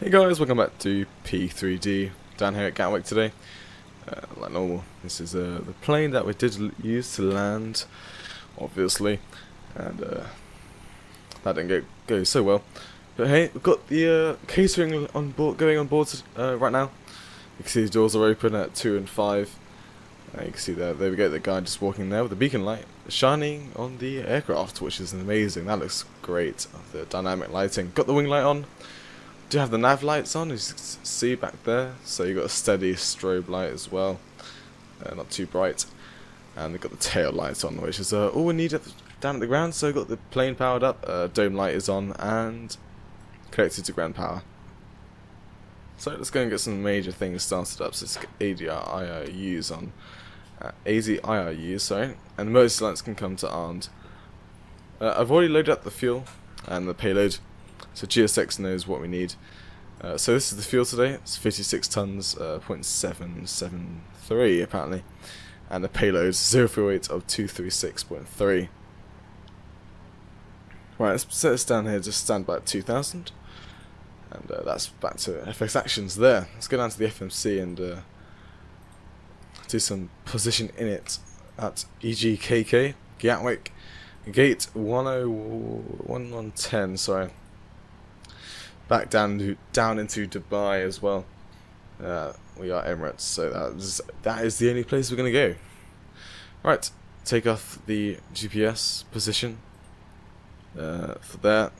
Hey guys, welcome back to P3D down here at Gatwick today. Like normal, this is the plane that we did use to land, obviously, and that didn't go so well. But hey, we've got the catering on board, going on board right now. You can see the doors are open at 2 and 5. You can see there we go, the guy just walking there with the beacon light shining on the aircraft, which is amazing. That looks great. The dynamic lighting. Got the wing light on. Do have the nav lights on, as you can see back there. So you've got a steady strobe light as well, not too bright. And we've got the tail lights on, which is all we need down at the ground. So we've got the plane powered up, dome light is on, and connected to ground power. So let's go and get some major things started up. So let's get ADIRUs on. AZIRUs, sorry. And most lights can come to armed. I've already loaded up the fuel and the payload. So GSX knows what we need. So this is the fuel today. It's 56 tons, 0.773 apparently. And the payload, zero fuel weight of 236.3. Right, let's set this down here, just stand by at 2000. And that's back to FX actions there. Let's go down to the FMC and do some position in it at EGKK, Gatwick, gate 1110, sorry. Back down into Dubai as well. We are Emirates, so that is the only place we're going to go. Right, take off the GPS position for that.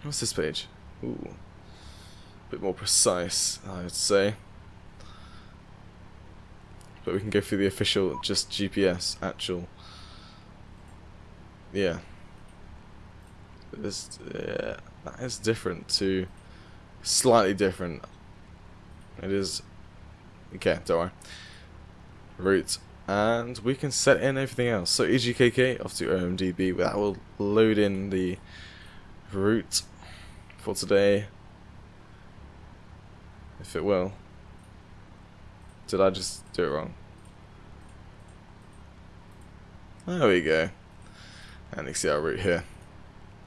What's this page? Ooh, a bit more precise, I would say. But we can go through the official, just GPS, actual. Yeah. That is different to, slightly different. It is, okay, don't worry. Route, and we can set in everything else. So EGKK off to OMDB, that will load in the route for today, if it will. Did I just do it wrong? There we go. And you can see our route here.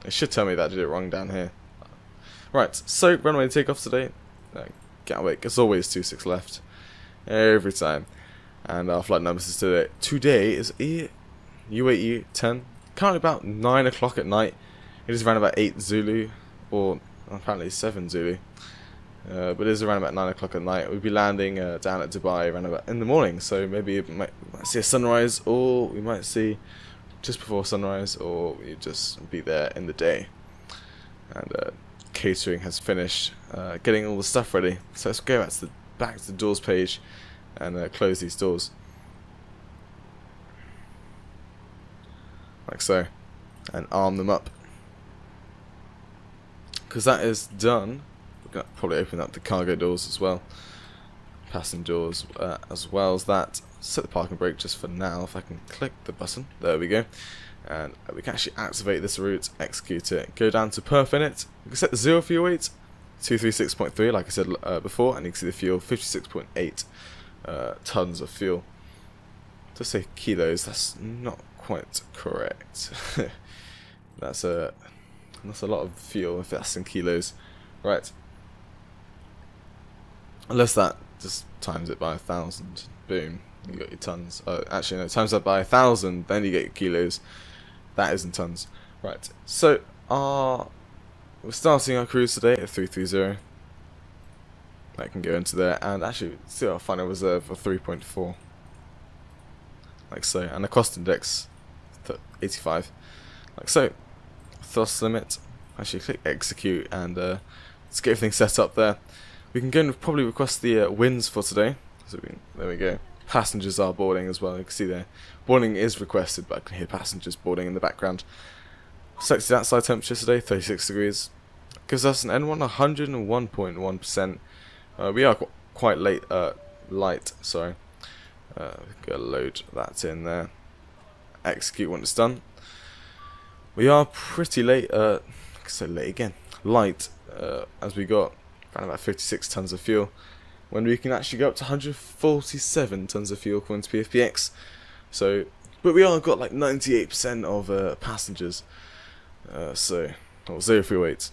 It should tell me that I did it wrong down here. Right, so runway takeoff today. Gatwick, as always, 26 left. Every time. And our flight numbers is today is UAE 10. Currently about 9 o'clock at night. It is around about 8 Zulu, or apparently 7 Zulu. But it is around about 9 o'clock at night. We'll be landing down at Dubai around about in the morning. So maybe we might see a sunrise, or we might see just before sunrise, or we just be there in the day. And catering has finished getting all the stuff ready. So let's go back to the doors page and close these doors. Like so. And arm them up. Because that is done. We're going to probably open up the cargo doors as well. Passenger doors as well as that. Set the parking brake just for now. If I can click the button. There we go. And we can actually activate this route, execute it, go down to perf in it. We can set the zero fuel weight, 236.3 like I said before, and you can see the fuel, 56.8 tons of fuel. To say kilos, that's not quite correct. that's a lot of fuel if that's in kilos. Right. Unless that just times it by 1,000. Boom. You got your tons. Actually, no, times that by 1,000, then you get your kilos. That is in tons. Right. So, we're starting our cruise today at 330. That can go into there, and actually, see our final reserve of 3.4. Like so, and the cost index 85. Like so. Thrust limit. Actually, click execute, and let's get everything set up there. We can go and probably request the winds for today. So there we go. Passengers are boarding as well. You can see there. Boarding is requested, but I can hear passengers boarding in the background. Selected outside temperature today, 36 degrees. Gives us an N1 101.1%. We are quite light, sorry. Gotta load that in there. Execute when it's done. We are pretty late, so late again. Light, as we got around about 56 tons of fuel. When we can actually go up to 147 tons of fuel according to PFPX. So, but we are got like 98% of passengers. Or zero fuel weight.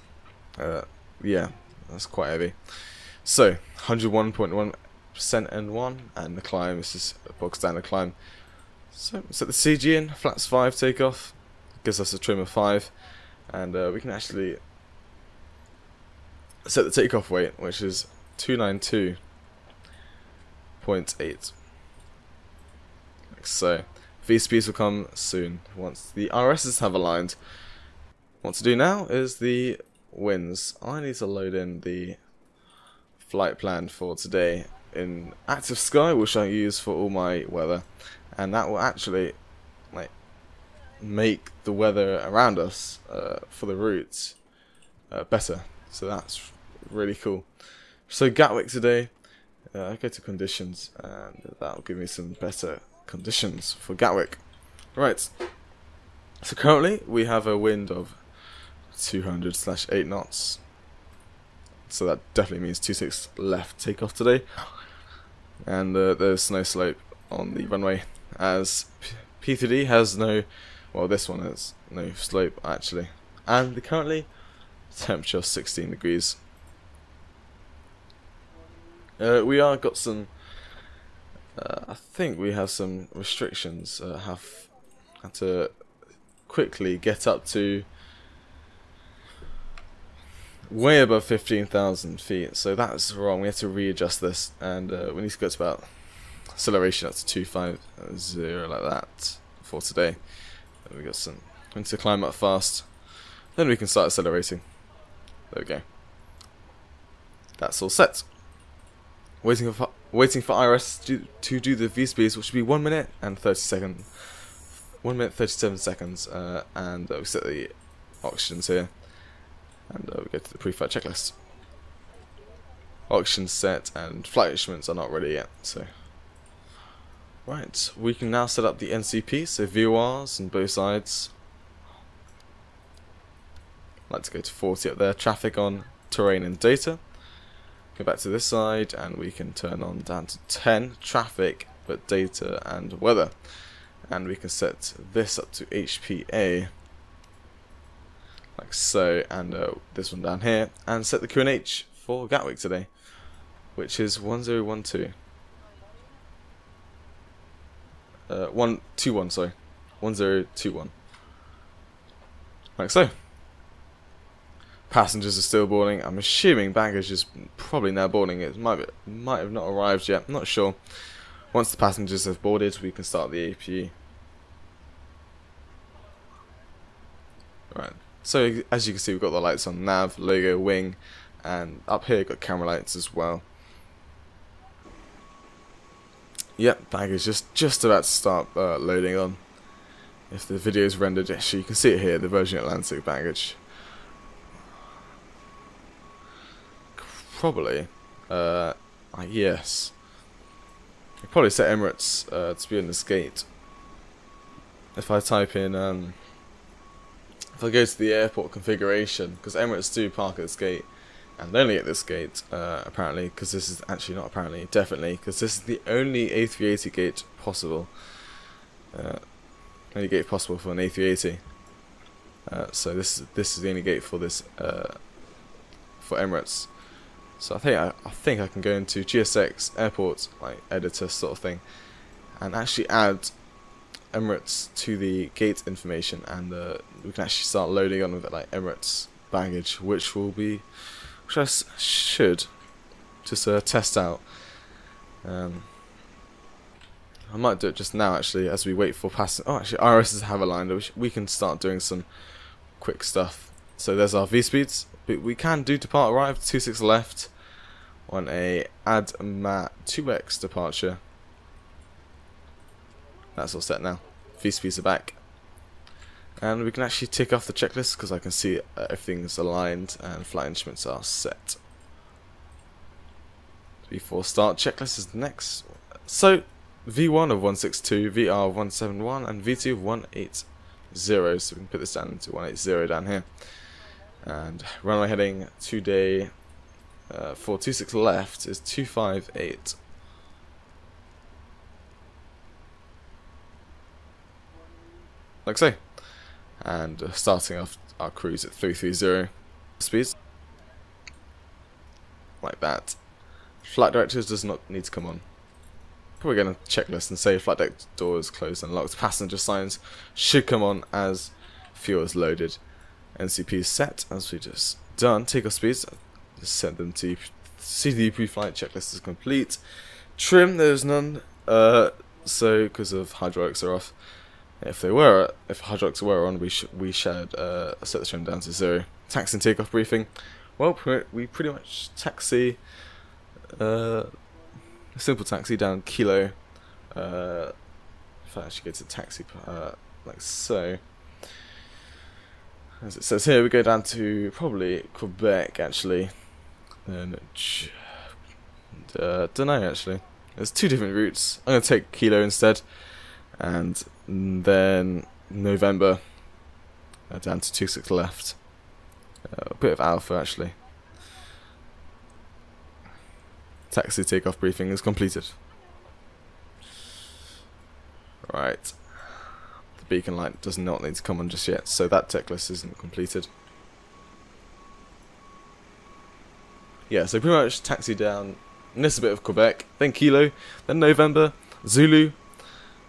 Yeah, That's quite heavy. So 101.1% N1, and the climb, this is a bog standard climb. So set the CG in, flaps 5 takeoff, gives us a trim of 5, and we can actually set the takeoff weight, which is 292.8. Like so. V-speeds will come soon once the RSs have aligned. What to do now is the winds. I need to load in the flight plan for today in Active Sky, which I use for all my weather, and that will actually make the weather around us for the routes better. So that's really cool. So Gatwick today, I go to conditions, and that will give me some better conditions for Gatwick. Right. So currently we have a wind of 200/8 knots. So that definitely means 26 left takeoff today. And there's no slope on the runway, as P3d has no, well, this one has no slope actually. And the currently temperature of 16 degrees. We are got some, I think we have some restrictions. Have to quickly get up to way above 15,000 feet, so that's wrong. We have to readjust this, and we need to go to about acceleration up to 250 like that for today. And we got some. We need to climb up fast, then we can start accelerating. There we go. That's all set. Waiting for IRS to do the V speeds, which should be 1 minute and 30 seconds. 1 minute 37 seconds, and we set the oxygens here. And we go to the pre-flight checklist. Oxygen set, and flight instruments are not ready yet. So, right, we can now set up the NCP, so VORs on both sides. I'd like to go to 40 up there. Traffic on, terrain and data. Go back to this side, and we can turn on down to 10 traffic, but data and weather. And we can set this up to HPA. Like so, and this one down here, and set the QNH for Gatwick today, which is 1012. 121, sorry, 1021. Like so. Passengers are still boarding. I'm assuming baggage is probably now boarding. It might have not arrived yet. I'm not sure. Once the passengers have boarded, we can start the APU. Right. So as you can see, we've got the lights on: nav, logo, wing, and up here we've got camera lights as well. Yep, baggage just about to start loading on. If the video is rendered, actually you can see it here, the Virgin Atlantic baggage. Probably, yes. I probably set Emirates to be on this gate. If I type in, if I go to the airport configuration, because Emirates do park at this gate, and only at this gate, apparently, because this is actually not apparently, definitely, because this is the only A380 gate possible. Only gate possible for an A380. So this is the only gate for this for Emirates. So I think I can go into GSX airport editor sort of thing, and actually add Emirates to the gate information, and we can actually start loading on with it, Emirates baggage, which I should just test out. I might do it just now actually, as we wait for passengers. Oh, actually RSs have aligned. We can start doing some quick stuff. So there's our V speeds. But we can do depart arrive 26 left on a ADMAT 2X departure. That's all set now. V speeds are back, and we can actually tick off the checklist because I can see everything's aligned and flight instruments are set. V4 start checklist is next. So V1 of 162, VR of 171, and V2 of 180. So we can put this down to 180 down here. And runway heading today for 26 left is 258. Like so. And starting off our cruise at 330 speeds. like that. Flight directors does not need to come on. Probably going to checklist and say flight deck door is closed and locked. Passenger signs should come on as fuel is loaded. NCP is set as we just done. Takeoff speeds, just set them to CDE pre-flight. Checklist is complete. Trim, there's none. So because of hydraulics are off. If hydraulics were on, we should set the trim down to 0. Taxi and takeoff briefing. Well, we pretty much taxi. A simple taxi down Kilo. If I actually go to taxi, like so. As it says here, we go down to probably Quebec actually. Then don't know actually. There's 2 different routes. I'm gonna take Kilo instead, and then November down to 26 left. A bit of Alpha actually. Taxi takeoff briefing is completed. Right. The beacon light does not need to come on just yet, so that checklist isn't completed. Yeah, so pretty much taxi down, and this is a bit of Quebec, then Kilo, then November, Zulu,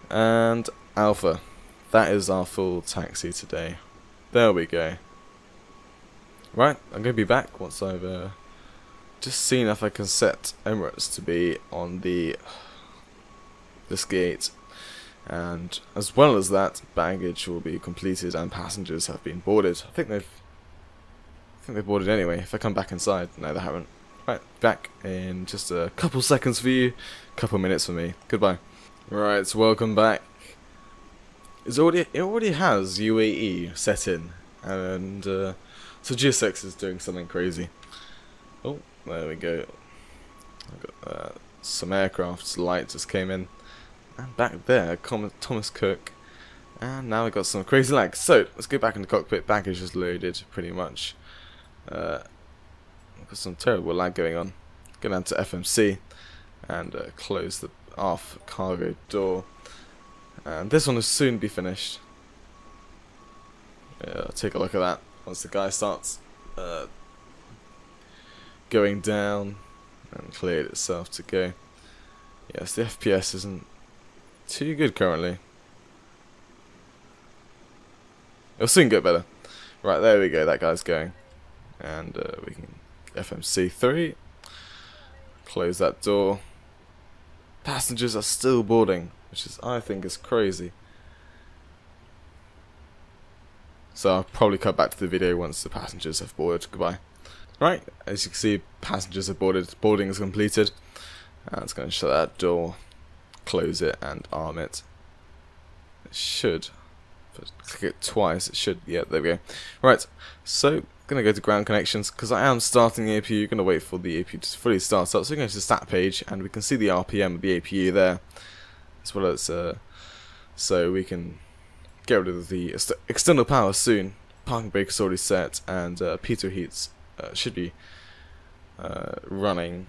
and Alpha. That is our full taxi today. There we go. Right, I'm going to be back once I've just seen if I can set Emirates to be on this gate, and as well as that, baggage will be completed and passengers have been boarded. I think they've boarded anyway. If I come back inside, no, they haven't. Right, back in just a couple seconds for you, couple minutes for me. Goodbye. Right, welcome back. It already has UAE set in, and so GSX is doing something crazy. Oh, there we go. I got some aircraft's light just came in, and back there, Thomas Cook, and now we got some crazy lag. So let's go back in the cockpit. Baggage is loaded pretty much. Got some terrible lag going on. Go down to FMC and close the aft cargo door. And this one will soon be finished. Yeah, take a look at that once the guy starts going down and cleared itself to go. Yes, the FPS isn't too good currently. It'll soon get better. Right, there we go, that guy's going. And we can FMC 3. Close that door. Passengers are still boarding, which is, I think, is crazy. So I'll probably cut back to the video once the passengers have boarded. Goodbye. Right, as you can see, passengers have boarded. Boarding is completed. And it's going to shut that door, close it, and arm it. It should. If I click it twice, it should. Yeah, there we go. Right, so going to go to ground connections because I am starting the APU. Going to wait for the APU to fully start up. So we're going to the stat page, and we can see the RPM of the APU there, as well as so we can get rid of the external power soon. Parking brake is already set, and pitot heats should be running.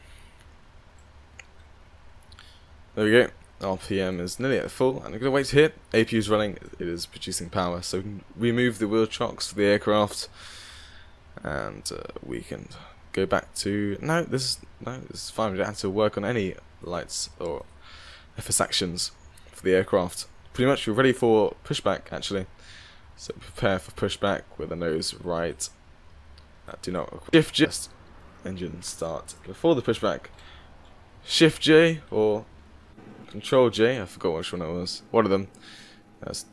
There we go. RPM is nearly at full, and I'm going to wait to hit. APU is running. It is producing power, so we can remove the wheel chocks for the aircraft, and we can go back to this is fine. We don't have to work on any lights or FS actions for the aircraft. Pretty much we're ready for pushback actually. So prepare for pushback with the nose right. Do not shift J, engine start before the pushback. Shift J or Control J, I forgot which one it was. One of them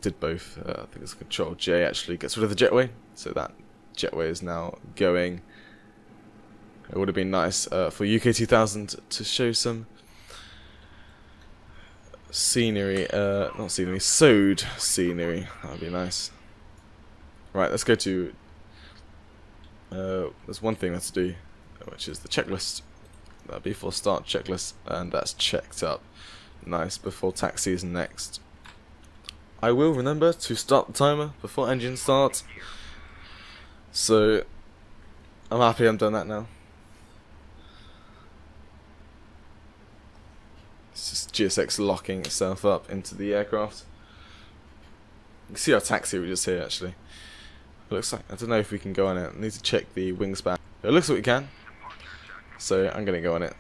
did both. I think it's Control J actually gets rid of the jetway, so that jetway is now going. It would have been nice for UK 2000 to show some scenery, not scenery, sewed scenery. That would be nice. Right, let's go to. There's one thing that's to do, which is the checklist. Before start checklist, and that's checked up. Nice, before taxi is next. I will remember to start the timer before engine start. So I'm happy I'm done that now. It's just GSX locking itself up into the aircraft. You can see our taxi we just here actually. It looks like, I don't know if we can go on it. I need to check the wingspan. It looks like we can. so I'm going to go on it.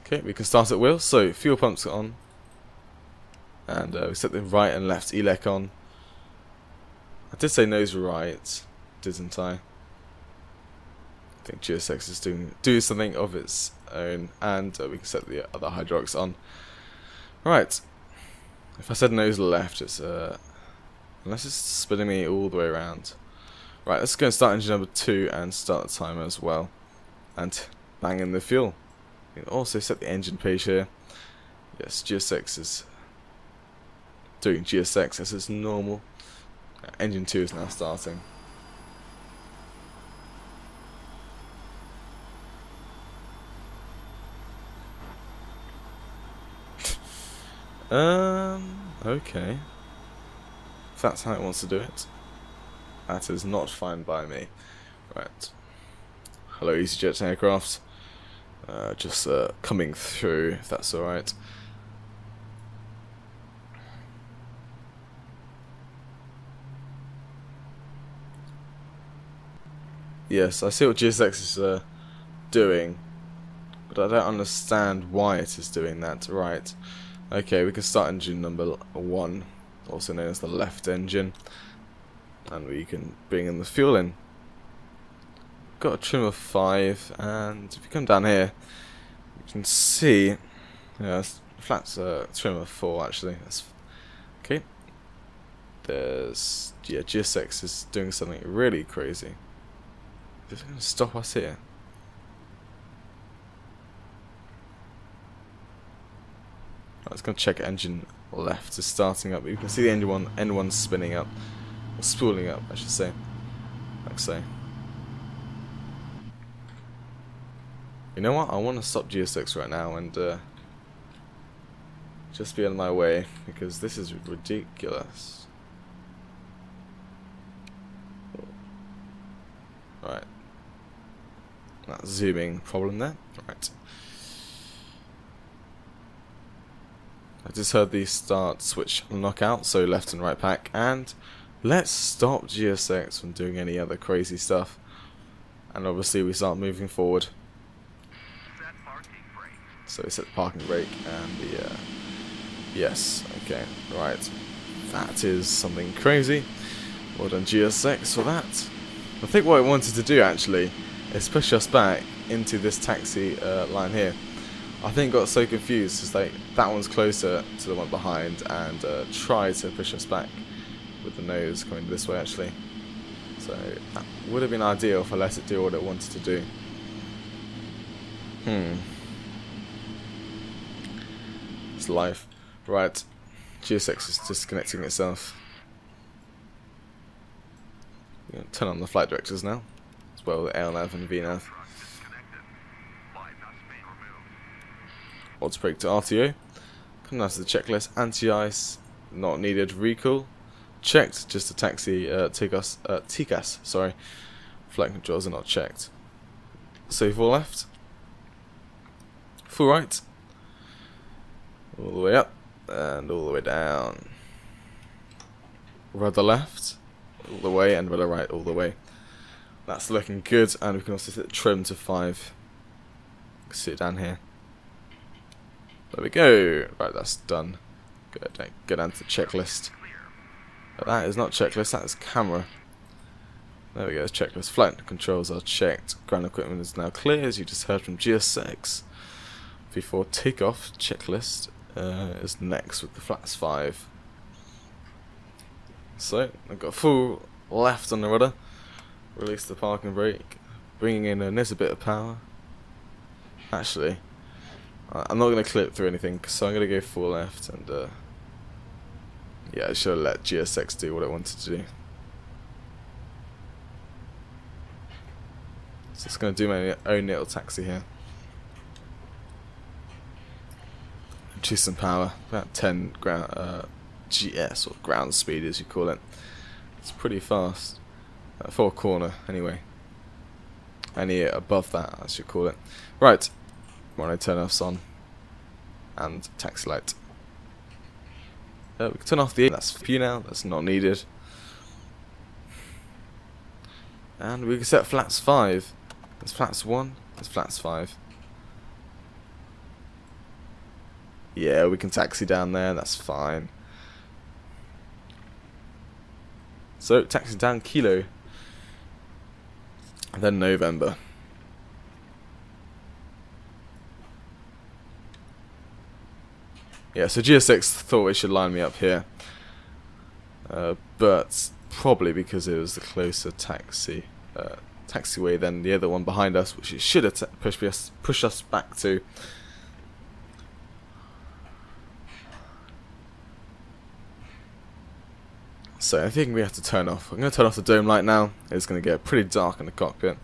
Okay, we can start at wheel, so fuel pumps are on, and we set the right and left ELEC on. I did say nose right, didn't I? I think GSX is doing something of its own, and we can set the other hydraulics on. Right, if I said nose left, it's unless it's spinning me all the way around. Right, let's go and start engine number 2 and start the timer as well, and bang in the fuel. You can also set the engine page here. Yes, GSX is doing GSX as is normal. Engine 2 is now starting. Okay. If that's how it wants to do it, that is not fine by me. Right. Hello, EasyJet aircraft. Just coming through, if that's alright. Yes, I see what GSX is doing, but I don't understand why it is doing that. Right. Okay, we can start engine number 1, also known as the left engine, and we can bring in the fuel in. Got a trim of 5, and if you come down here, you can see, yeah, flat's trim of 4 actually. That's okay. There's, yeah, GSX is doing something really crazy. Is it going to stop us here? Right, let's go check engine left is starting up. You can see the N1 spinning up, or spooling up, I should say. Like so. You know what? I want to stop GSX right now and just be on my way, because this is ridiculous. Right. That zooming problem there. Right. I just heard the start switch knockout, so left and right pack, and let's stop GSX from doing any other crazy stuff. And obviously we start moving forward. So we set the parking brake and the yes, okay, right. That is something crazy. Well done GSX for that. I think what I wanted to do actually is push us back into this taxi line here. I think got so confused because that one's closer to the one behind, and tried to push us back with the nose coming this way actually. So that would have been ideal if I let it do what it wanted to do. It's life. Right, GSX is disconnecting itself. Turn on the flight directors now, as well as LNAV and VNAV. Odds brake to RTO. Come down to the checklist. Anti-ice, not needed. Recall, checked. Just a taxi. TCAS. Sorry. Flight controls are not checked. So full left. Full right. All the way up and all the way down. Rudder left all the way and rudder right all the way. That's looking good, and we can also set the trim to 5. See it down here. There we go. Right, that's done. Go down to the checklist. But that is not checklist, that is camera. There we go, it's checklist. Flight controls are checked. Ground equipment is now clear, as you just heard from GSX. V4 takeoff checklist is next with the flats 5. So, I've got full left on the rudder. Release the parking brake. Bringing in a little bit of power. Actually, I'm not going to clip through anything, so I'm going to go full left, and yeah, I should have let GSX do what it wanted to do. So it's going to do my own little taxi here. Choose some power, about 10 ground, GS, or ground speed as you call it. It's pretty fast, for a corner anyway. Any above that, as you call it. Right. Mono turn offs on, and taxi light. We can turn off the that's for you now, that's not needed. And we can set flaps 5. There's flaps 1, there's flaps 5. Yeah, we can taxi down there, that's fine. So, taxi down Kilo. And then November. Yeah, so GS6 thought it should line me up here. But probably because it was the closer taxiway than the other one behind us, which it should have pushed us back to. So I think we have to turn off. I'm going to turn off the dome light now. It's going to get pretty dark in the cockpit.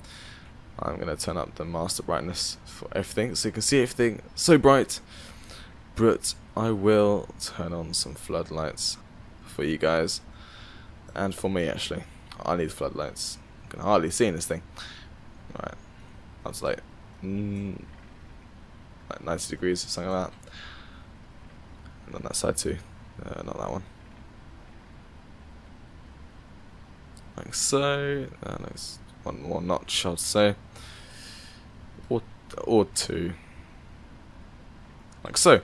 I'm going to turn up the master brightness for everything so you can see everything so bright. But I will turn on some floodlights for you guys. And for me actually. I need floodlights. I can hardly see in this thing. Right. That's like 90 degrees or something like that. And on that side too. Not that one. Like so. There's one more notch, I'd say. Or two. Like so.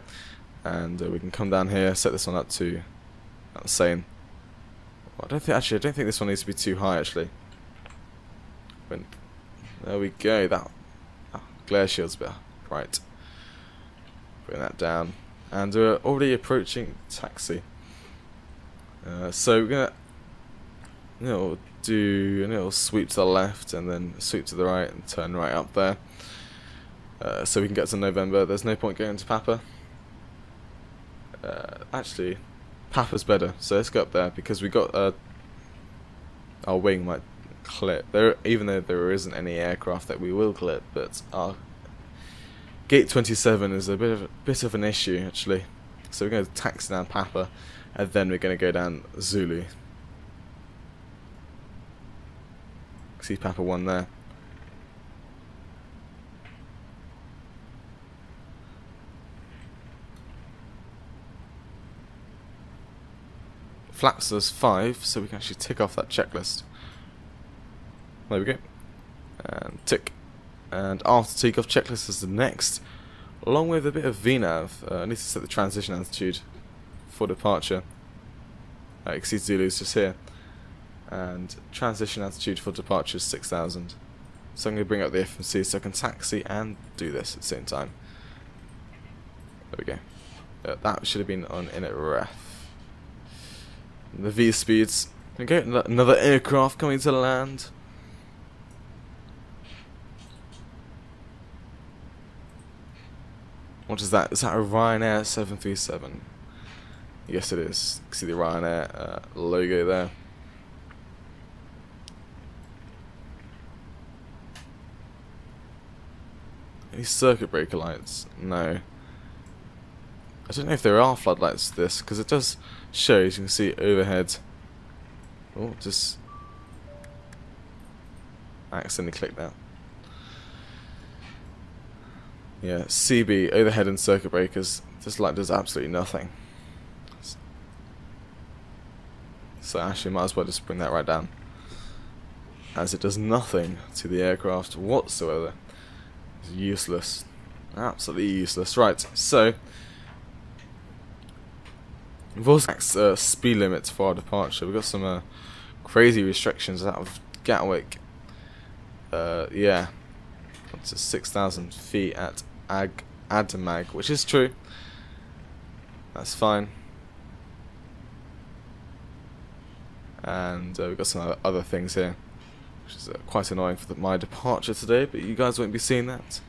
And we can come down here, set this one up to the same. Well, I don't think this one needs to be too high actually. There we go. That glare shield's a bit bright. Bring that down, and we're already approaching taxi. So we're gonna, do a little sweep to the left and then sweep to the right and turn right up there. So we can get to November. There's no point going to Papa. Actually, Papa's better, so let's go up there because we got our wing might clip. Even though there isn't any aircraft that we will clip, but our gate 27 is a bit of an issue actually. So we're going to taxi down Papa, and then we're going to go down Zulu. See Papa 1 there. Flaps us 5, so we can actually tick off that checklist. There we go. And tick. And after takeoff, checklist is the next, along with a bit of VNAV. I need to set the transition altitude for departure. You can see Zulu's just here. And transition altitude for departure is 6,000. So I'm going to bring up the FMC so I can taxi and do this at the same time. There we go. That should have been on init ref. The V speeds. Okay, another aircraft coming to land. What is that? Is that a Ryanair 737? Yes, it is. You can see the Ryanair logo there. Any circuit breaker lights? No. I don't know if there are floodlights to this, because it does show, as you can see, overhead. Oh, just I accidentally clicked that. Yeah, CB, overhead and circuit breakers. This light does absolutely nothing. So actually might as well just bring that right down, as it does nothing to the aircraft whatsoever. It's useless. Absolutely useless. Right, so we've also got speed limits for our departure. We've got some crazy restrictions out of Gatwick. Yeah, up to 6,000 feet at Adamag, which is true. That's fine. And we've got some other things here, which is quite annoying for my departure today, but you guys won't be seeing that.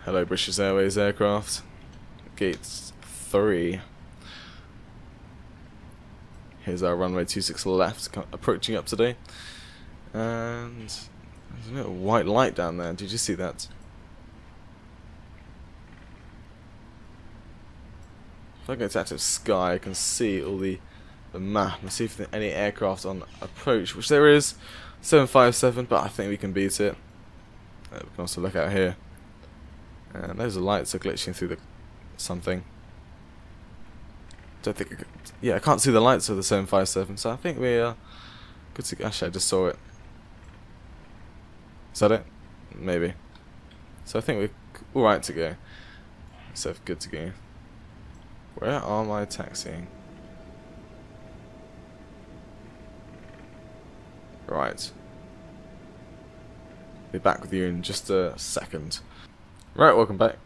Hello, British Airways aircraft. Gate 3. Here's our runway 26 left, approaching up today. And there's a little white light down there. Did you see that? If I go to active sky, I can see all the map and see if there's any aircraft on approach, which there is. 757, but I think we can beat it. We can also look out here. And those lights are glitching through the something. Don't think I could, yeah, I can't see the lights of the 757, so I think we Good to go. Actually, I just saw it. Is that it? Maybe. So I think we're alright to go. So good to go. Where are my taxiing? Right. Be back with you in just a second. Right, welcome back.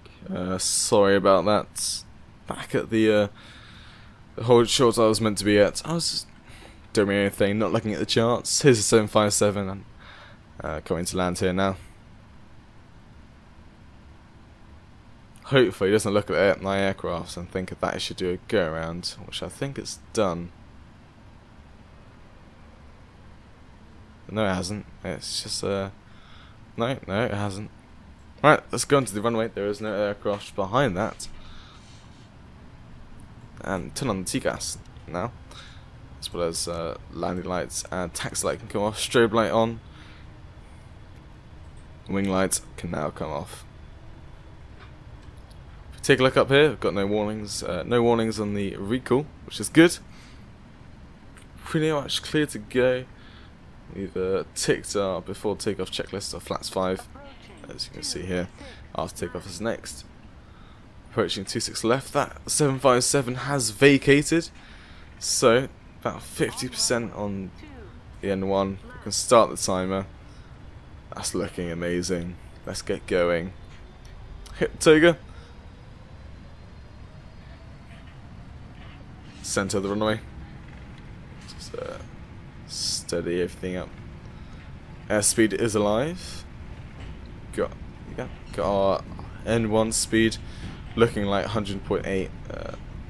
Sorry about that. Back at the hold short I was meant to be at. I was just doing my own thing, not looking at the charts. Here's a 757 and coming to land here now. Hopefully it doesn't look at my aircraft and think that it should do a go around, which I think it's done. No, it hasn't. It's just no, it hasn't. Right, let's go onto the runway. There is no aircraft behind that. And turn on the TCAS now, as well as landing lights and taxi light can come off. Strobe light on. Wing lights can now come off. If you take a look up here, we've got no warnings. No warnings on the recall, which is good. Pretty much clear to go. We've ticked our before takeoff checklist of flaps 5, as you can see here. After takeoff is next. Approaching 26 left. That 757 has vacated, so about 50% on the N1. We can start the timer. That's looking amazing. Let's get going. Hit Toga. Center of the runway. Just steady everything up. Airspeed is alive. Got our N1 speed looking like 100.8.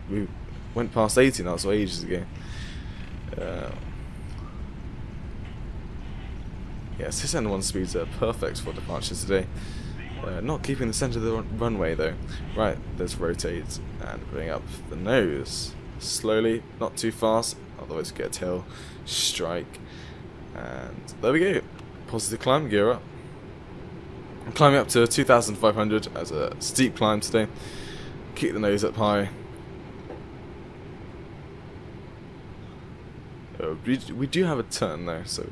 We went past 80 now, so ages ago. Yes, this N1 speeds are perfect for departure today. Not keeping the centre of the runway though. Right, let's rotate and bring up the nose. Slowly, not too fast, otherwise get a tail strike. And there we go. Positive climb, gear up. I'm climbing up to 2,500 as a steep climb today. Keep the nose up high. We do have a turn though, so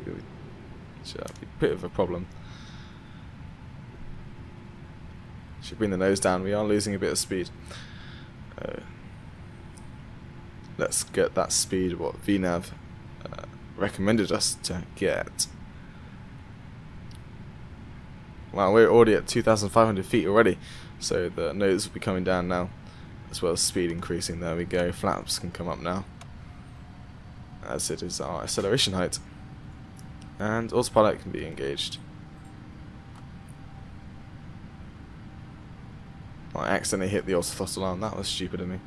should be a bit of a problem. Should bring the nose down. We are losing a bit of speed. Let's get that speed what VNav recommended us to get. Wow, we're already at 2,500 feet already, so the nose will be coming down now, as well as speed increasing. There we go. Flaps can come up now, as it is our acceleration height, and autopilot can be engaged. I accidentally hit the autothrottle alarm. That was stupid of me.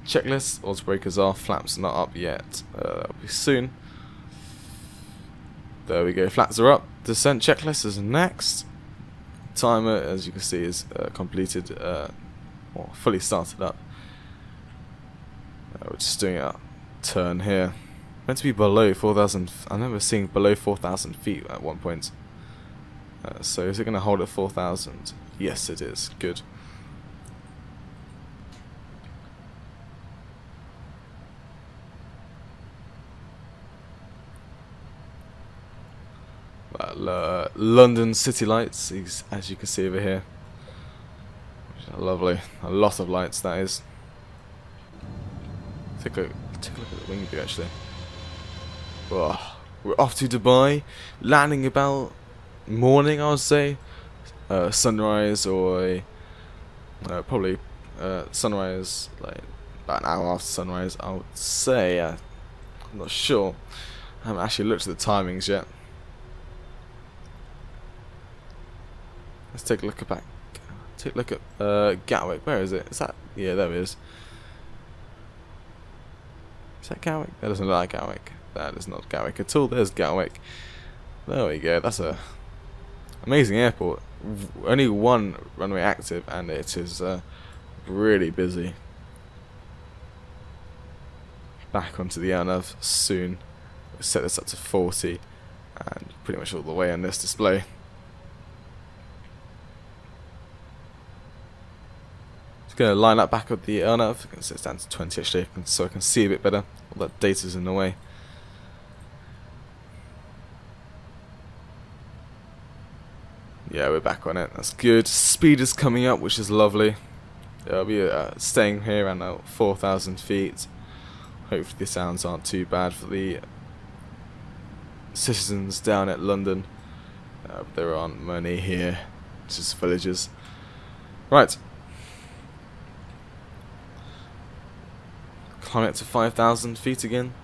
Checklist, auto breakers off, flaps not up yet. That'll be soon. There we go, flaps are up. Descent checklist is next. Timer, as you can see, is completed, or fully started up. We're just doing a turn here. Meant to be below 4,000. I remember seeing below 4,000 feet at one point. So is it going to hold at 4,000? Yes, it is. Good. London city lights, as you can see over here. Lovely. A lot of lights, that is. Take a look at the wing view, actually. Oh, we're off to Dubai, landing about morning, I would say. Sunrise, or probably sunrise, like about an hour after sunrise, I would say. I'm not sure. I haven't actually looked at the timings yet. Let's take a look at Gatwick. Where is it? Is that? Yeah, there it is. Is that Gatwick? That doesn't look like Gatwick. That is not Gatwick at all. There's Gatwick. There we go. That's a amazing airport. Only one runway active, and it is really busy. Back onto the RNAV soon. We'll set this up to 40, and pretty much all the way on this display. Going to line up back with the nav. I'm going to set it down to 20 actually, so I can see a bit better. All that data's in the way. Yeah, we're back on it. That's good. Speed is coming up, which is lovely. I'll be staying here around 4,000 feet. Hopefully the sounds aren't too bad for the citizens down at London. There aren't many here. It's just villages. Right. Climb up to 5,000 feet again.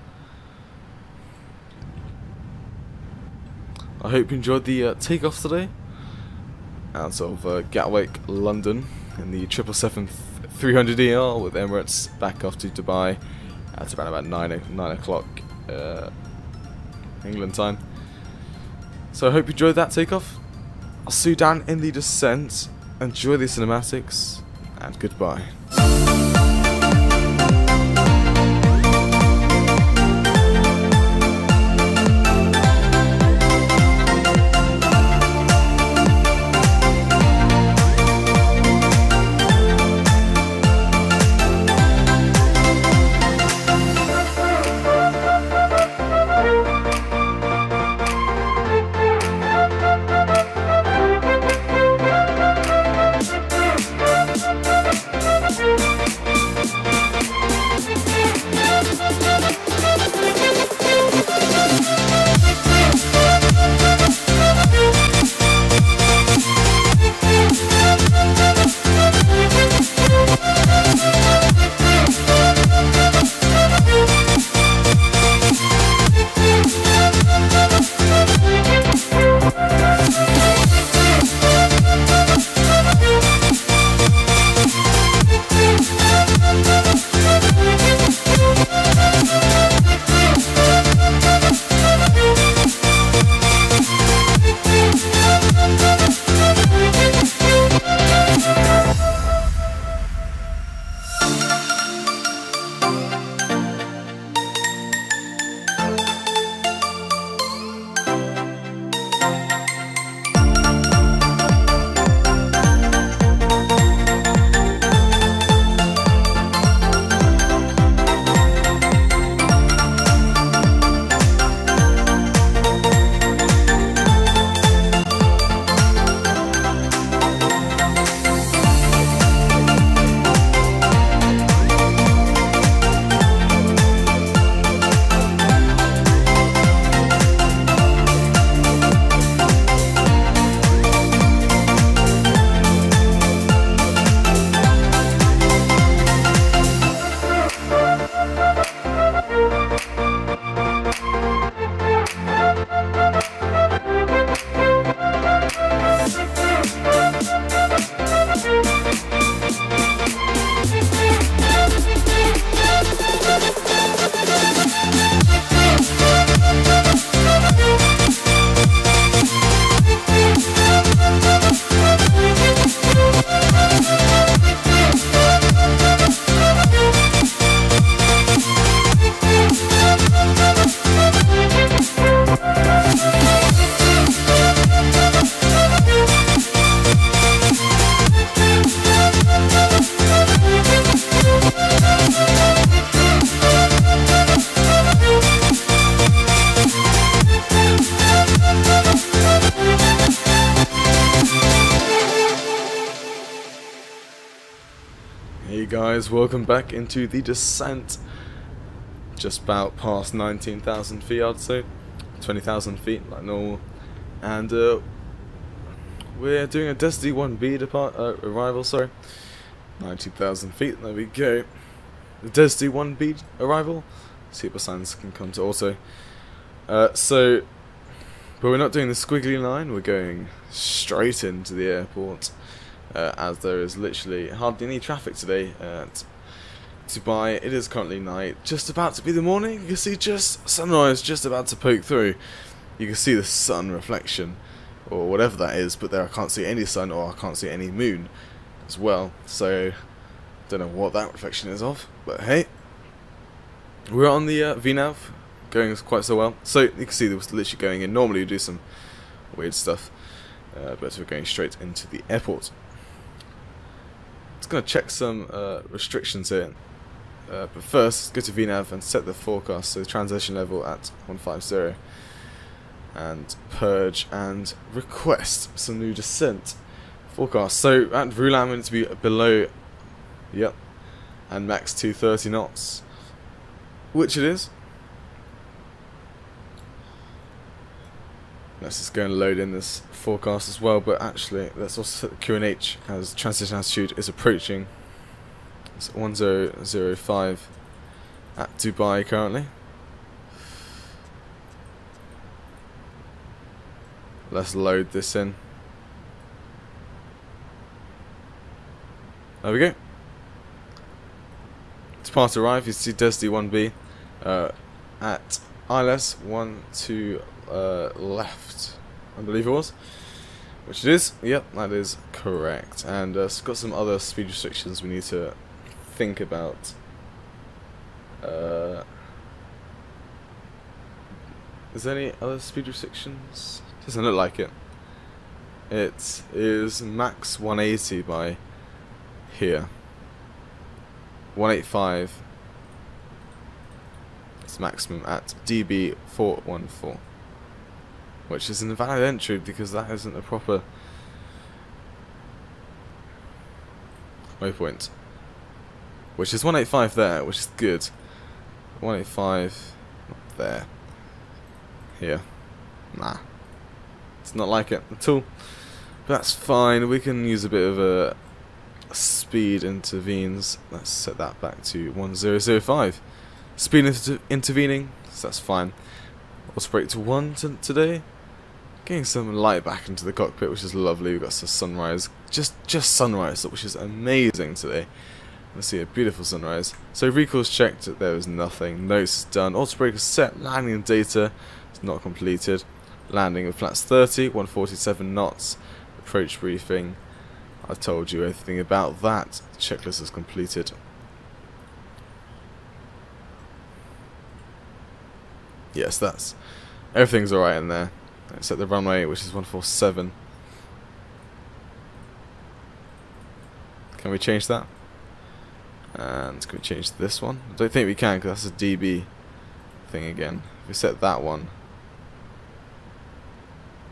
I hope you enjoyed the takeoff today out of Gatwick, London, in the 777-300ER with Emirates back off to Dubai at around about 9 o'clock England time. So I hope you enjoyed that takeoff. I'll see you down in the descent. Enjoy the cinematics, and goodbye. Hey guys, welcome back into the descent. Just about past 19,000 feet, I'd say. 20,000 feet, like normal. And we're doing a Destiny 1B arrival, sorry. 19,000 feet, there we go. The Destiny 1B arrival. See if the signs can come to auto. But we're not doing the squiggly line, we're going straight into the airport. As there is literally hardly any traffic today at Dubai. It is currently night, just about to be the morning. You can see just sunrise just about to poke through. You can see the sun reflection, or whatever that is, but there I can't see any sun, or I can't see any moon as well. So, don't know what that reflection is of, but hey. We're on the VNav, going quite so well. So, you can see that we're literally going in. Normally we do some weird stuff, but we're going straight into the airport. It's going to check some restrictions here. But first, let's go to VNav and set the forecast, so the transition level at 150. And purge and request some new descent forecast. So at Vueling we need to be below, yep, and max 230 knots, which it is. Let's just go and load in this forecast as well, but actually let's also set the QNH as transition altitude is approaching. It's 1005 at Dubai currently. Let's load this in. There we go. To pass arrive, you see Desdi 1B at ILS 1 to left, I believe it was. Which it is. Yep, that is correct. And it's got some other speed restrictions we need to think about. Is there any other speed restrictions? Doesn't look like it. It is max 180 by here. 185. It's maximum at DB 414, which is an invalid entry because that isn't a proper waypoint. Which is 185 there, which is good. 185 not there. Here. Nah. It's not like it at all. But that's fine. We can use a bit of a speed intervenes. Let's set that back to 1005. Speed intervening, so that's fine. Let's break to 1 today. Getting some light back into the cockpit, which is lovely. We've got some sunrise, just sunrise, which is amazing today. Let's see a beautiful sunrise. So recalls checked, there was nothing. Notes done. Auto brake is set. Landing data is not completed. Landing of flats 30, 147 knots. Approach briefing. I told you everything about that. The checklist is completed. Yes, that's everything's alright in there. Except the runway, which is 147. Can we change that? And can we change this one? I don't think we can because that's a DB thing again. If we set that one,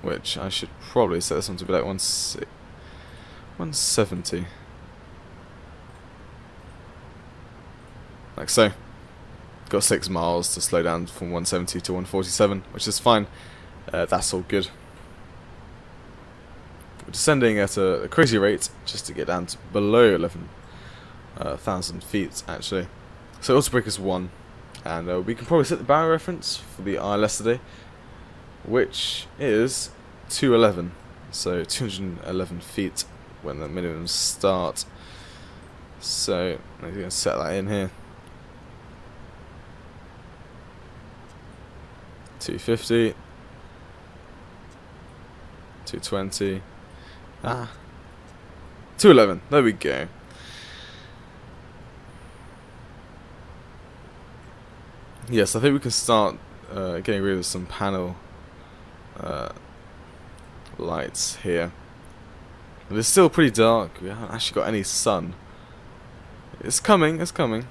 which I should probably set this one to be like 170. Like so. Got 6 miles to slow down from 170 to 147, which is fine. That's all good. We're descending at a crazy rate just to get down to below 11,000 feet actually. So auto brake is 1, and we can probably set the barrier reference for the ILS today, which is 211. So 211 feet when the minimums start. So I'm going to set that in here. 250, 220, 211, there we go. Yes, I think we can start getting rid of some panel lights here. But it's still pretty dark, we haven't actually got any sun. It's coming, it's coming.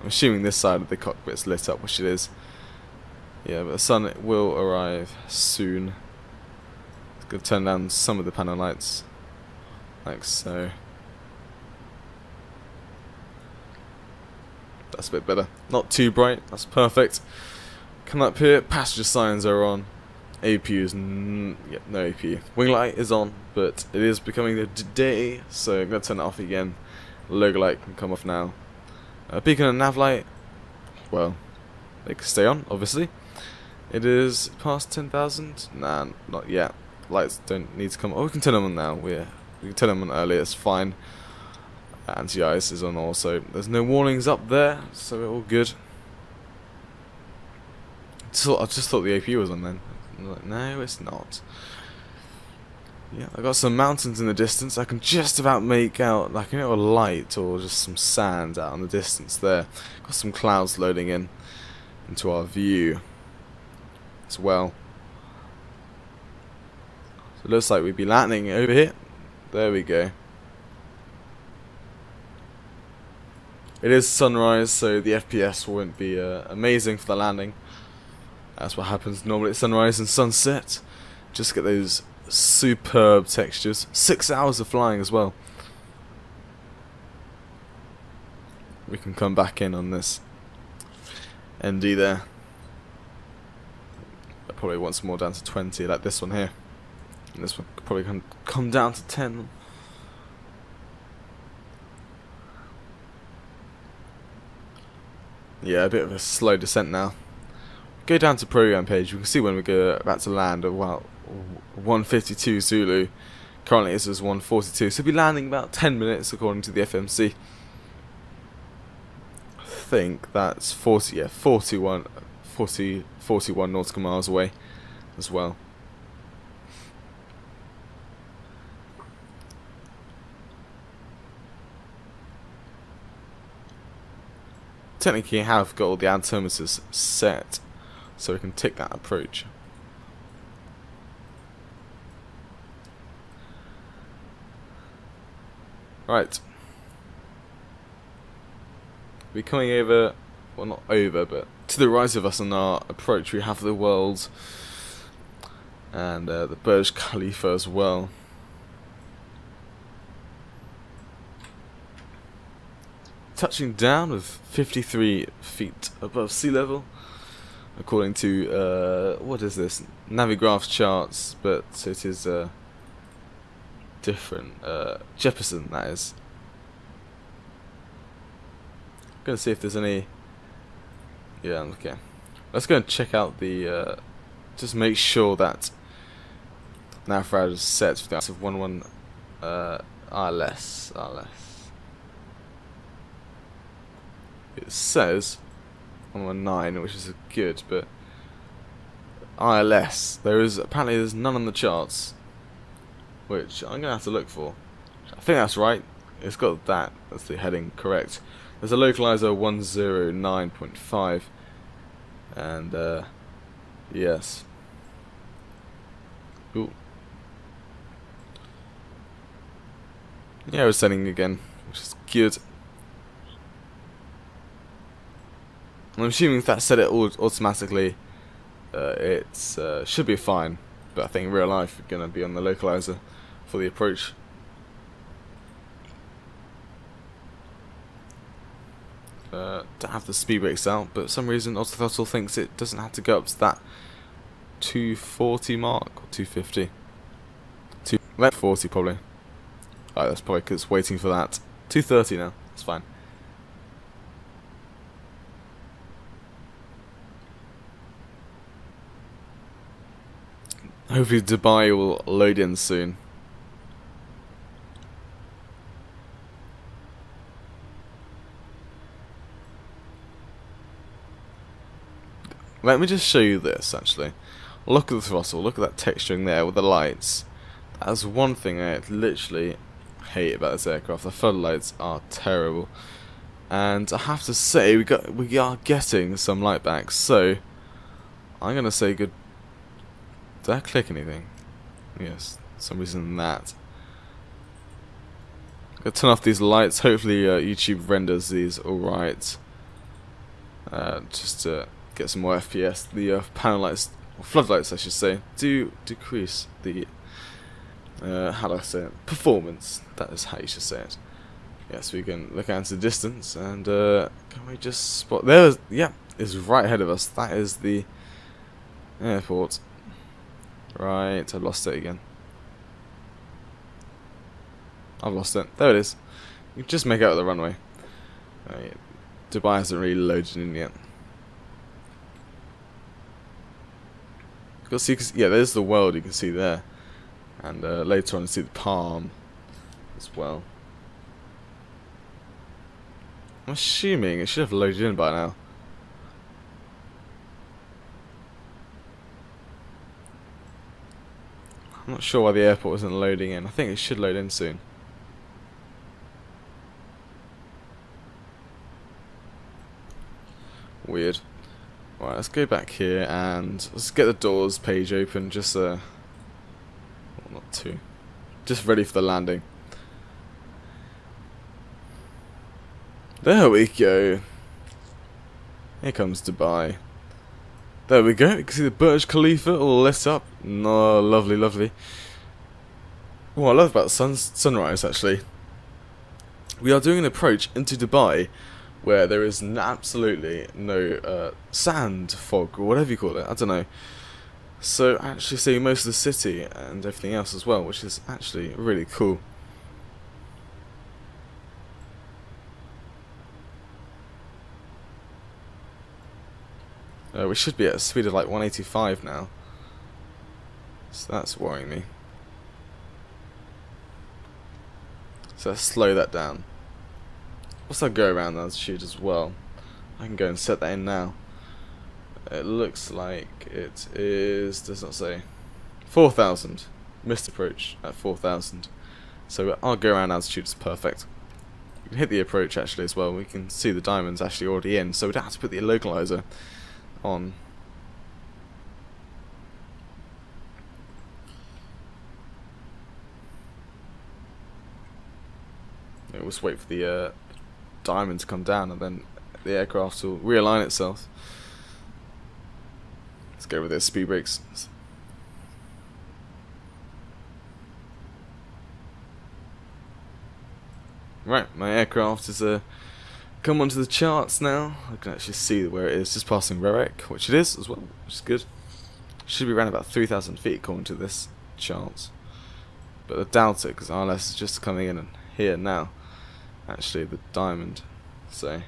I'm assuming this side of the cockpit's lit up, which it is. Yeah, but the sun will arrive soon. It's going to turn down some of the panel lights, like so. That's a bit better. Not too bright, that's perfect. Come up here, passenger signs are on. APU is no APU. Wing light is on, but it is becoming the day, so I'm going to turn it off again. Logo light can come off now. Beacon and nav light, well, they can stay on, obviously. It is past 10,000? Nah, not yet. Lights don't need to come on. Oh, we can turn them on now. We can turn them on earlier, it's fine. Anti-ice is on also. There's no warnings up there, so we're all good. I just thought the APU was on then. I'm like, no, it's not. Yeah, I got some mountains in the distance. I can just about make out like a light or just some sand out in the distance there. Got some clouds loading in into our view as well. So it looks like we'd be landing over here. There we go. It is sunrise, so the FPS won't be amazing for the landing. That's what happens normally at sunrise and sunset. Just get those superb textures. 6 hours of flying as well. We can come back in on this ND there. I probably want some more down to 20, like this one here. And this one could probably come down to 10. Yeah, a bit of a slow descent now. Go down to program page, we can see when we go about to land at 152 Zulu. Currently this is 142, so we'll be landing about 10 minutes according to the FMC. I think that's 41 nautical miles away as well. Technically I have got all the altimeters set, so we can tick that approach. Right. We're coming over, well not over, but to the right of us on our approach we have the world and the Burj Khalifa as well. Touching down with 53 feet above sea level, according to what is this? Navigraph's charts, but it is different. Jefferson, that is. I'm gonna see if there's any. Yeah, okay. Let's go and check out the. Just make sure that Navigraph is set for the of 11 RLS. It says 119, which is good, but ILS, apparently there's none on the charts, which I'm gonna have to look for. I think that's right. It's got that. That's the heading correct. There's a localizer 109.5, and yes. Ooh. Yeah, we're sending again, which is good. I'm assuming if that set it automatically, it should be fine. But I think in real life we're going to be on the localizer for the approach. Don't have the speed brakes out, but for some reason Autothrottle thinks it doesn't have to go up to that 240 mark or 250. 240 probably. Alright, that's probably because it's waiting for that. 230 now. It's fine. Hopefully Dubai will load in soon. Let me just show you this actually. Look at the throttle, look at that texturing there with the lights. That's one thing I literally hate about this aircraft. The floodlights are terrible. And I have to say we are getting some light back, so I'm gonna say good. Did I click anything? Yes, for some reason that. I'm gonna turn off these lights. Hopefully YouTube renders these alright. Just to get some more FPS. The panel lights, or floodlights I should say, do decrease the, how do I say it? Performance. That is how you should say it. Yes, we can look out into the distance and can we just spot, yeah, it's right ahead of us. That is the airport. Right, I lost it again. I've lost it. There it is. You can just make out the runway. Dubai hasn't really loaded in yet. See, yeah, there's the world you can see there, and later on you see the palm as well. I'm assuming it should have loaded in by now. I'm not sure why the airport isn't loading in. I think it should load in soon. Weird. Right, let's go back here and let's get the doors page open. Just well, not two. just ready for the landing. There we go. Here comes Dubai. There we go. You can see the Burj Khalifa all lit up. No, lovely, lovely. What I love about sunrise, actually, we are doing an approach into Dubai where there is absolutely no sand, fog, or whatever you call it. I don't know. So actually seeing most of the city and everything else as well, which is actually really cool. We should be at a speed of like 185 now, so that's worrying me. So let's slow that down. What's our go around altitude as well? I can go and set that in now. It looks like it is, does not say, 4,000. Missed approach at 4,000. So our go around altitude is perfect. We can hit the approach actually as well. We can see the diamonds actually already in, so we don't have to put the localizer on. We'll just wait for the diamond to come down and then the aircraft will realign itself. Let's go with their speed brakes. Right, my aircraft is come onto the charts now. I can actually see where it is, just passing Rerek, which it is as well, which is good. Should be around about 3,000 feet according to this chart. But I doubt it because RLS is just coming in here now. Actually, the diamond. So,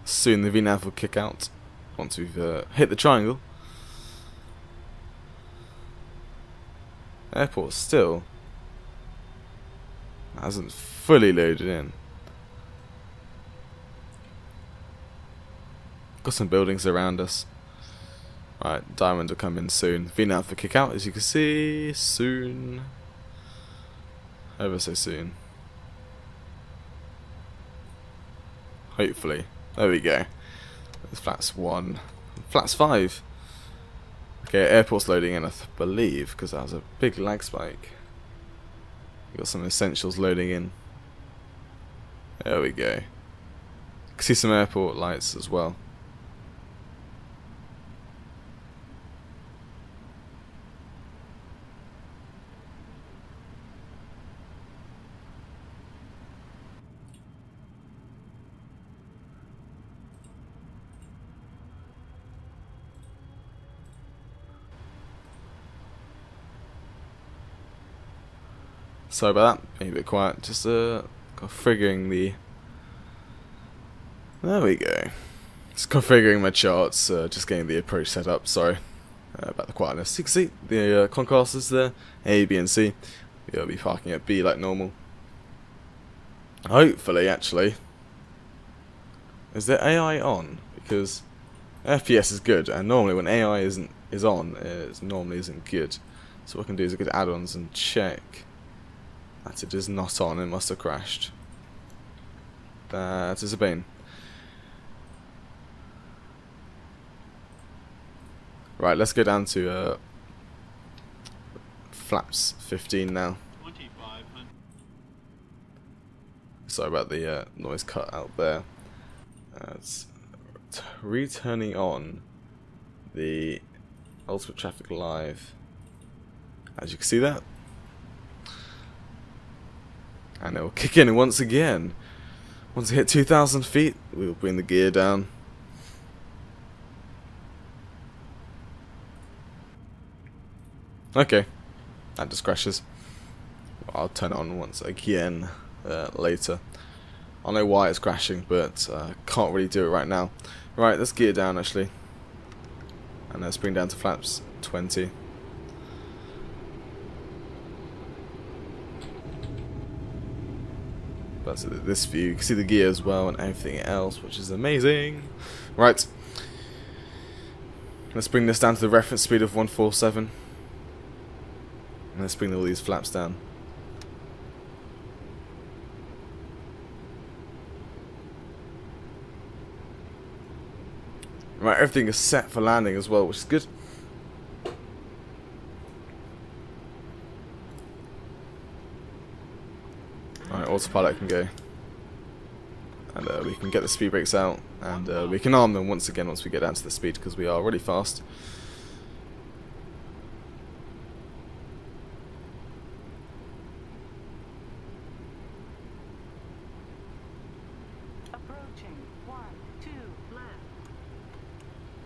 soon the VNAV will kick out once we've hit the triangle. Airport still hasn't fully loaded in. Got some buildings around us. Right, diamond will come in soon. VNAV will kick out, as you can see, soon. Ever so soon. Hopefully. There we go. There's flats 1. Flats 5. Okay, airport's loading in, I believe, because that was a big lag spike. We got some essentials loading in. There we go. You can see some airport lights as well. Sorry about that, being a bit quiet, just configuring the... There we go. Just configuring my charts, just getting the approach set up, sorry about the quietness. You can see the Concasters there, A, B and C. We'll be parking at B like normal. Hopefully, actually. Is there AI on? Because FPS is good, and normally when AI is on, it normally isn't good. So what I can do is go to add-ons and check that it is not on. It must have crashed. That is a bane. Right, let's go down to flaps 15 now. 25. Sorry about the noise cut out there. It's returning on the Ultimate Traffic Live. As you can see that. And it will kick in once again. Once we hit 2,000 feet, we will bring the gear down. Okay, that just crashes. I'll turn it on once again later. I know why it's crashing, but can't really do it right now. Right, let's gear down actually. And let's bring down to flaps 20. That's this view. You can see the gear as well and everything else, which is amazing. Right. Let's bring this down to the reference speed of 147. And let's bring all these flaps down. Right, everything is set for landing as well, which is good. Alright, autopilot can go. And we can get the speed brakes out, and we can arm them once again once we get down to the speed, because we are really fast. Approaching 1, 2 left.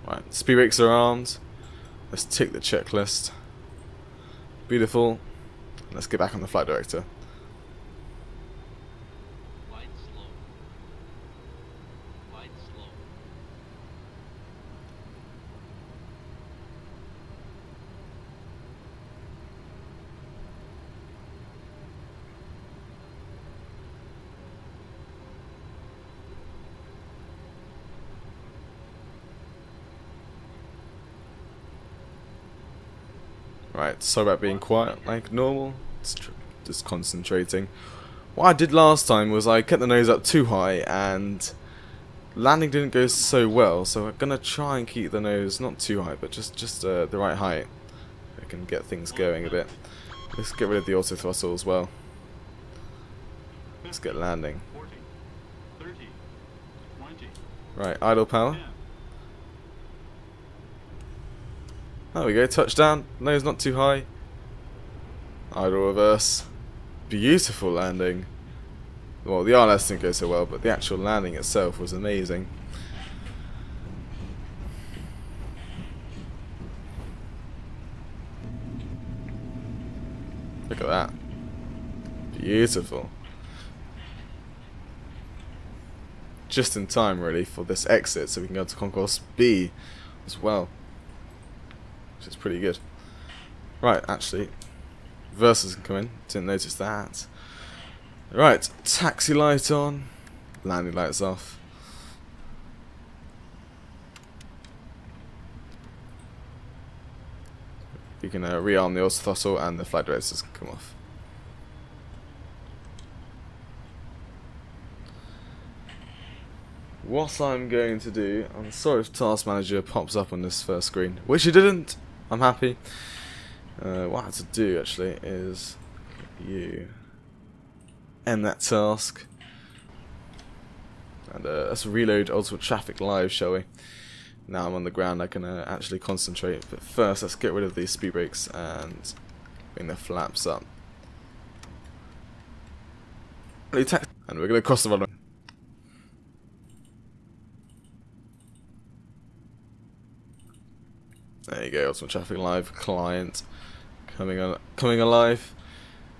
Right, speed brakes are armed. Let's tick the checklist. Beautiful. Let's get back on the flight director. Right, sorry about being quiet like normal, just concentrating. What I did last time was I kept the nose up too high and landing didn't go so well, so I'm going to try and keep the nose not too high, but just the right height. I can get things going a bit. Let's get rid of the auto throttle as well. Let's get landing. 40, 30, 20. Right, idle power. There we go, touchdown, nose not too high. Idle reverse. Beautiful landing. Well, the RLS didn't go so well, but the actual landing itself was amazing. Look at that. Beautiful. Just in time, really, for this exit, so we can go to Concourse B as well. Which is pretty good. Right, actually, reversers can come in. Didn't notice that. Right, taxi light on, landing lights off. You can rearm the auto throttle and the flight directors can come off. What I'm going to do, I'm sorry if Task Manager pops up on this first screen, which it didn't. I'm happy. What I had to do actually is you end that task, and let's reload Ultimate Traffic Live, shall we? Now I'm on the ground, I can actually concentrate. But first, let's get rid of these speed brakes and bring the flaps up. And we're going to cross the runway. There you go, Ultimate Traffic Live client coming alive.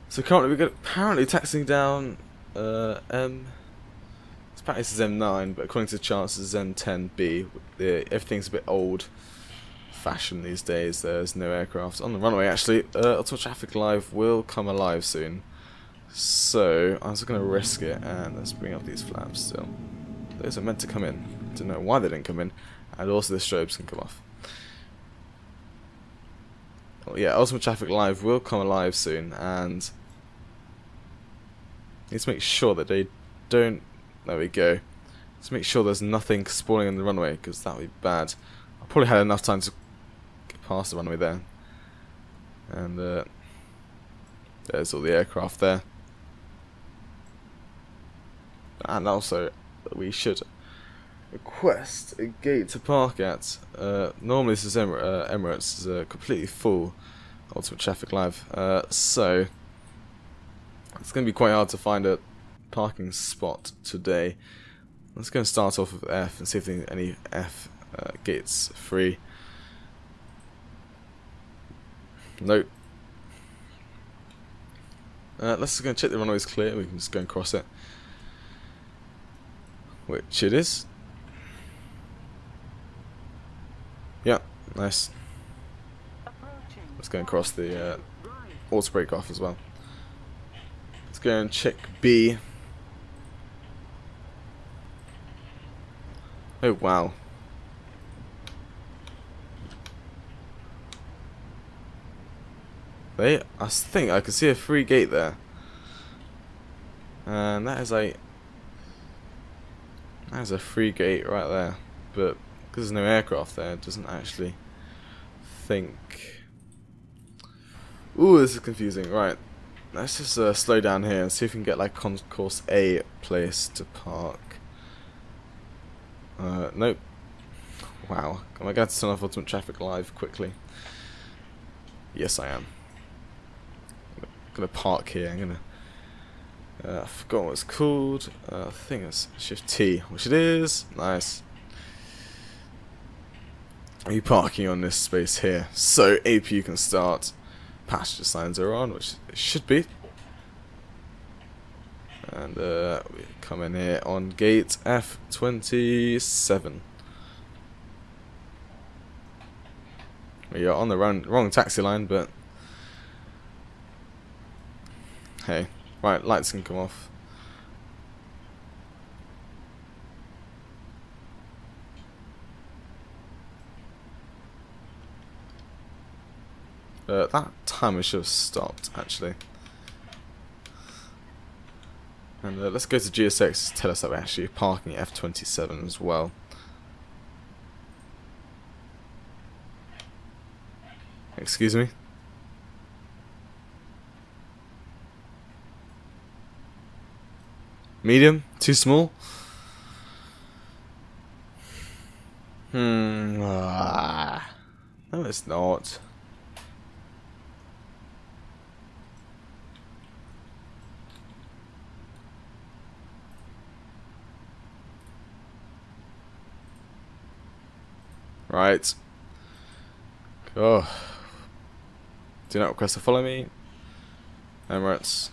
So currently we're apparently taxiing down apparently this is M9, but according to the charts this is M10B. Everything's a bit old fashioned these days. There's no aircraft on the runway actually. Ultimate Traffic Live will come alive soon. So I was going to risk it, and let's bring up these flaps still. Those are meant to come in. Don't know why they didn't come in. And also the strobes can come off. Well, yeah, Ultimate Traffic Live will come alive soon, and need to make sure that they don't. There we go. Let's make sure there's nothing spawning in the runway, because that would be bad. I probably had enough time to get past the runway there, and there's all the aircraft there. And also, we should request a gate to park at. Normally this is Emirates, is completely full Ultimate Traffic Live, so it's going to be quite hard to find a parking spot today. Let's go and start off with F and see if there's any F gates free. Nope. Let's go and check the runway's clear. We can just go and cross it, which it is. Yeah, nice. Let's go and cross the auto brake off as well. Let's go and check B. Oh wow. I think I can see a free gate there. And that is a free gate right there. But because there's no aircraft there, it doesn't actually think. Ooh, this is confusing. Right, let's just slow down here and see if we can get like concourse A place to park. Nope. Wow, am I going to turn off ultimate traffic live quickly? Yes, I am. I'm gonna park here. I'm gonna. I forgot what it's called. I think it's Shift T, which it is. Nice. Are you parking on this space here? So APU can start. Passenger signs are on, which it should be. And we come in here on gate F27. We are on the wrong taxi line, but hey, right, lights can come off. That timer should have stopped, actually. And let's go to GSX to tell us that we're actually parking at F27 as well. Excuse me? Medium? Too small? No, it's not. Right. Oh. Do not request to follow me. Emirates.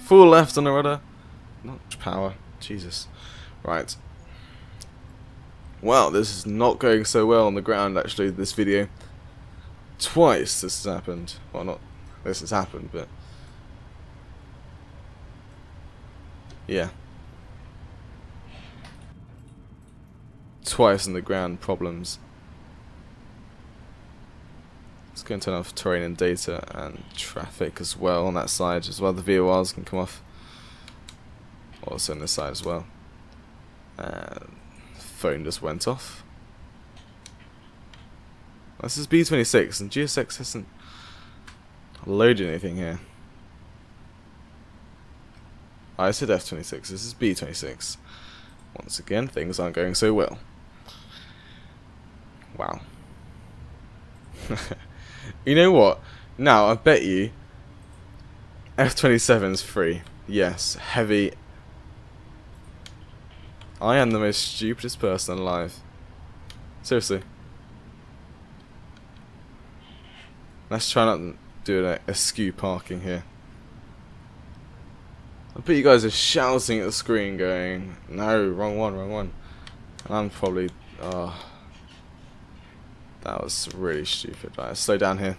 Full left on the rudder. Not much power. Jesus. Right. Well, this is not going so well on the ground, actually, this video. Twice this has happened. Well, not this has happened, but yeah. Twice on the ground problems. It's going to turn off terrain and data and traffic as well on that side as well. The VORs can come off. Also on this side as well. And phone just went off. This is B26 and GSX hasn't loaded anything here. I said F26, this is B26. Once again, things aren't going so well. Wow. You know what? Now, I bet you F27 is free. Yes, heavy. I am the most stupidest person alive. Seriously. Let's try not to do an askew parking here. I bet you guys are shouting at the screen going, no, wrong one, wrong one. And I'm probably, that was really stupid. Right, slow down here.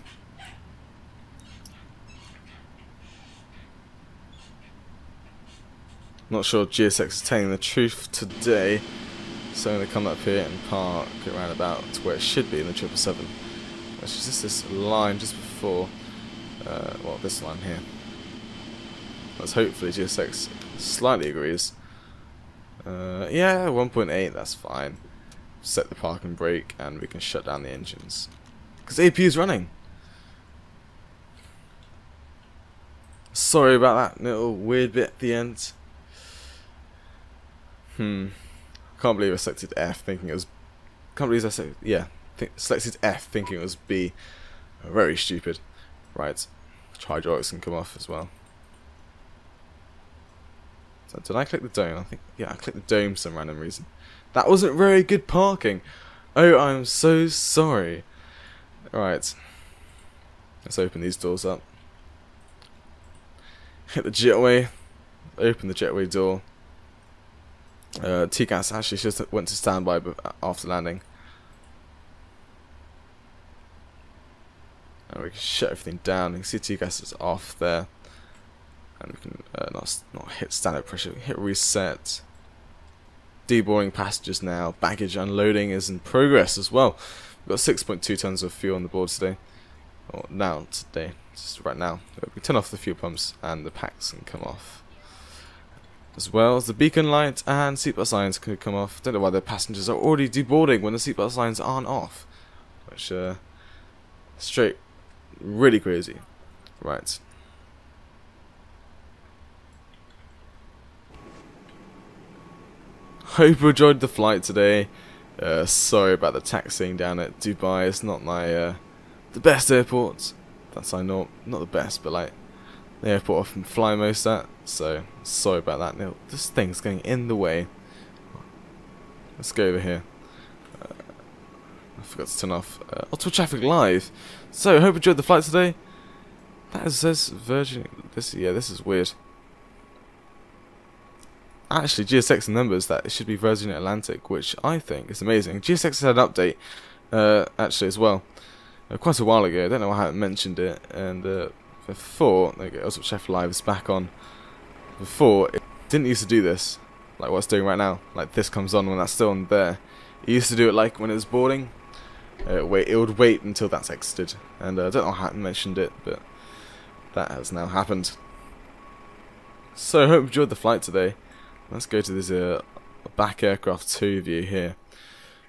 Not sure if GSX is telling the truth today, so I'm going to come up here and park around about to where it should be in the 777, which is just this line just before, well, this line here. Let's hopefully GSX slightly agrees. Yeah, 1.8, that's fine. Set the parking brake and we can shut down the engines. Because APU is running. Sorry about that little weird bit at the end. Can't believe I selected F thinking it was... Can't believe I said... Yeah, selected F thinking it was B. Very stupid. Right. Hydraulics can come off as well. So did I click the dome? I think... Yeah, I clicked the dome for some random reason. That wasn't very good parking. Oh, I'm so sorry. Right. Let's open these doors up. Hit the jetway. Open the jetway door. TCAS actually just went to standby after landing. And we can shut everything down. You can see TCAS is off there. And we can not hit standard pressure. We can hit reset. Deboarding passengers now. Baggage unloading is in progress as well. We've got 6.2 tons of fuel on the board today. Or now today. Just right now. We can turn off the fuel pumps and the packs can come off. as well as the beacon light and seatbelt signs could come off. Don't know why the passengers are already deboarding when the seatbelt signs aren't off, which straight really crazy. Right. Hope you enjoyed the flight today. Sorry about the taxiing down at Dubai. It's not my the best airport. That's I know, not the best, but like the airport I often fly most at. So sorry about that. Now this thing's getting in the way. Let's go over here. I forgot to turn off auto traffic live. So hope you enjoyed the flight today. That says Virgin. This is weird. Actually, GSX numbers that it should be Virgin Atlantic, which I think is amazing. GSX had an update actually as well quite a while ago. I don't know how I mentioned it. And before, there you go, Chef Live is back on. Before, it didn't used to do this, like what it's doing right now. Like this comes on when that's still on there. It used to do it like when it was boarding. It would wait until that's exited. And I don't know how I mentioned it, but that has now happened. So I hope you enjoyed the flight today. Let's go to this back aircraft 2 view here.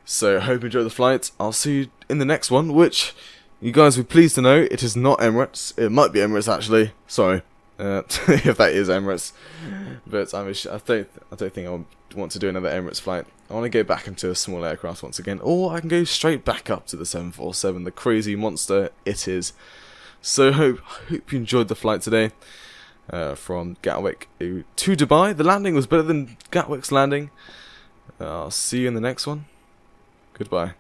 So, hope you enjoyed the flight. I'll see you in the next one, which you guys will be pleased to know it is not Emirates. It might be Emirates actually. Sorry, if that is Emirates. But I don't think I want to do another Emirates flight. I want to go back into a small aircraft once again, or I can go straight back up to the 747, the crazy monster it is. So, hope you enjoyed the flight today. From Gatwick to Dubai. The landing was better than Gatwick's landing. I'll see you in the next one. Goodbye.